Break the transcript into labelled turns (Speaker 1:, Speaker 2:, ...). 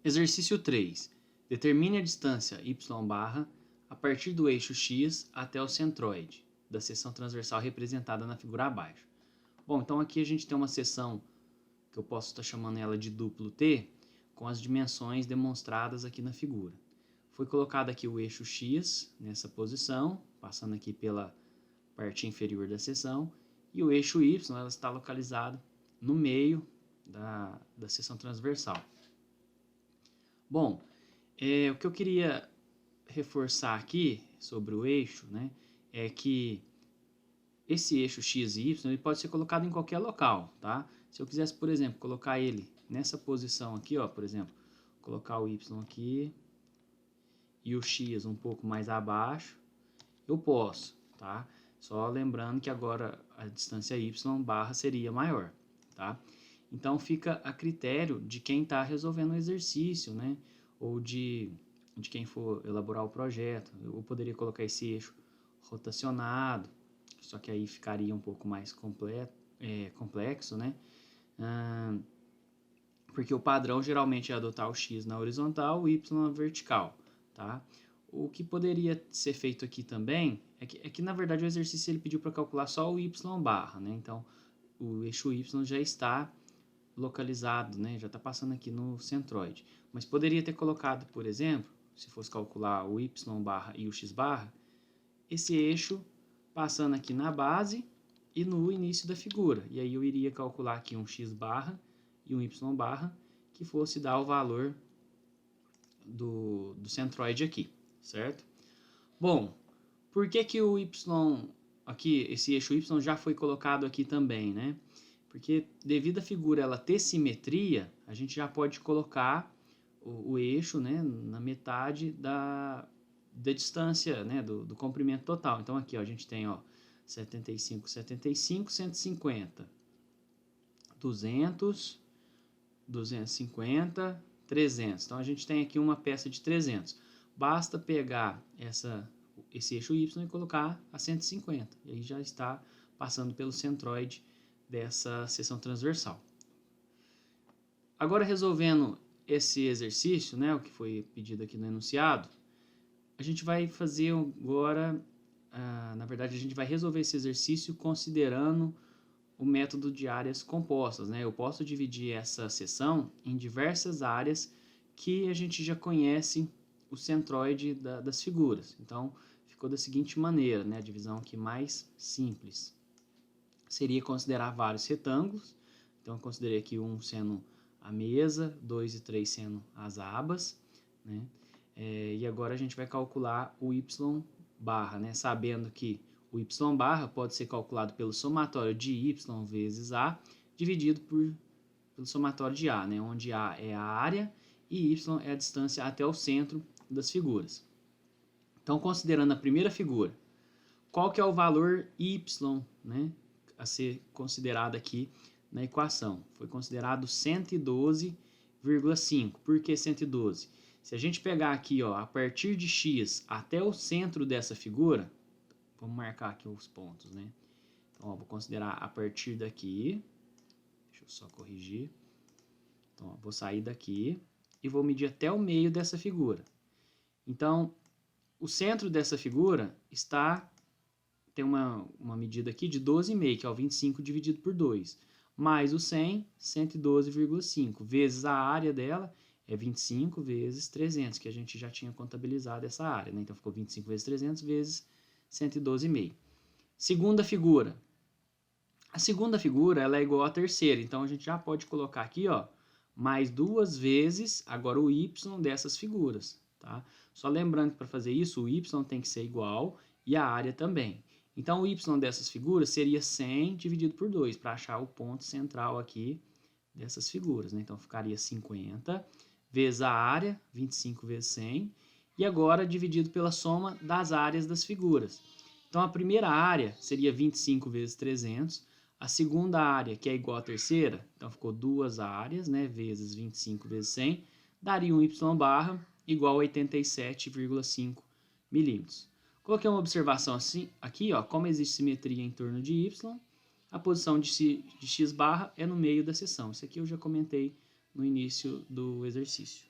Speaker 1: Exercício 3. Determine a distância y barra a partir do eixo x até o centroide da seção transversal representada na figura abaixo. Bom, então aqui a gente tem uma seção que eu posso estar chamando ela de duplo T, com as dimensões demonstradas aqui na figura. Foi colocado aqui o eixo x nessa posição, passando aqui pela parte inferior da seção, e o eixo y ela está localizado no meio da seção transversal. Bom, o que eu queria reforçar aqui sobre o eixo, né, é que esse eixo x e y ele pode ser colocado em qualquer local, tá? Se eu quisesse, por exemplo, colocar ele nessa posição aqui, ó, por exemplo, colocar o y aqui e o x um pouco mais abaixo, eu posso, tá? Só lembrando que agora a distância y barra seria maior, tá? Então fica a critério de quem está resolvendo o exercício, né? Ou de quem for elaborar o projeto. Eu poderia colocar esse eixo rotacionado, só que aí ficaria um pouco mais complexo, né? Porque o padrão geralmente é adotar o x na horizontal, o y na vertical, tá? O que poderia ser feito aqui também é que na verdade o exercício ele pediu para calcular só o y barra, né? Então o eixo y já está localizado, né? Já está passando aqui no centroide. Mas poderia ter colocado, por exemplo, se fosse calcular o y barra e o x barra, esse eixo passando aqui na base e no início da figura. E aí eu iria calcular aqui um x barra e um y barra que fosse dar o valor do centroide aqui, certo? Bom, por que o y aqui, esse eixo y já foi colocado aqui também, né? Porque devido à figura ela ter simetria, a gente já pode colocar o eixo, né, na metade da distância, né, do comprimento total. Então aqui ó, a gente tem ó, 75, 75, 150, 200, 250, 300. Então a gente tem aqui uma peça de 300. Basta pegar esse eixo y e colocar a 150. E aí já está passando pelo centroide dessa seção transversal. Agora resolvendo esse exercício, né, o que foi pedido aqui no enunciado, a gente vai fazer agora, na verdade a gente vai resolver esse exercício considerando o método de áreas compostas, né? Eu posso dividir essa seção em diversas áreas que a gente já conhece o centroide das figuras. Então ficou da seguinte maneira, né, a divisão aqui mais simples. Seria considerar vários retângulos, então eu considerei aqui um sendo a mesa, 2 e 3 sendo as abas, né? E agora a gente vai calcular o y barra, né? Sabendo que o y barra pode ser calculado pelo somatório de y vezes a, dividido pelo somatório de a, né? Onde a é a área e y é a distância até o centro das figuras. Então, considerando a primeira figura, qual que é o valor y, né, a ser considerado aqui na equação? Foi considerado 112,5. Por que 112? Se a gente pegar aqui, ó, a partir de x até o centro dessa figura, vamos marcar aqui os pontos, né? Então, ó, vou considerar a partir daqui, deixa eu só corrigir. Então, ó, vou sair daqui e vou medir até o meio dessa figura. Então, o centro dessa figura tem uma medida aqui de 12,5, que é o 25 dividido por 2, mais o 100, 112,5, vezes a área dela, é 25 vezes 300, que a gente já tinha contabilizado essa área, né? Então ficou 25 vezes 300 vezes 112,5. Segunda figura. A segunda figura ela é igual à terceira, então a gente já pode colocar aqui, ó, mais duas vezes agora o y dessas figuras, tá? Só lembrando que para fazer isso o y tem que ser igual e a área também. Então o y dessas figuras seria 100 dividido por 2, para achar o ponto central aqui dessas figuras, né? Então ficaria 50 vezes a área, 25 vezes 100, e agora dividido pela soma das áreas das figuras. Então a primeira área seria 25 vezes 300, a segunda área, que é igual à terceira, então ficou duas áreas, né, vezes 25 vezes 100, daria um y barra igual a 87,5 milímetros. Coloquei uma observação assim, aqui, ó, como existe simetria em torno de y, a posição de x barra é no meio da seção. Isso aqui eu já comentei no início do exercício.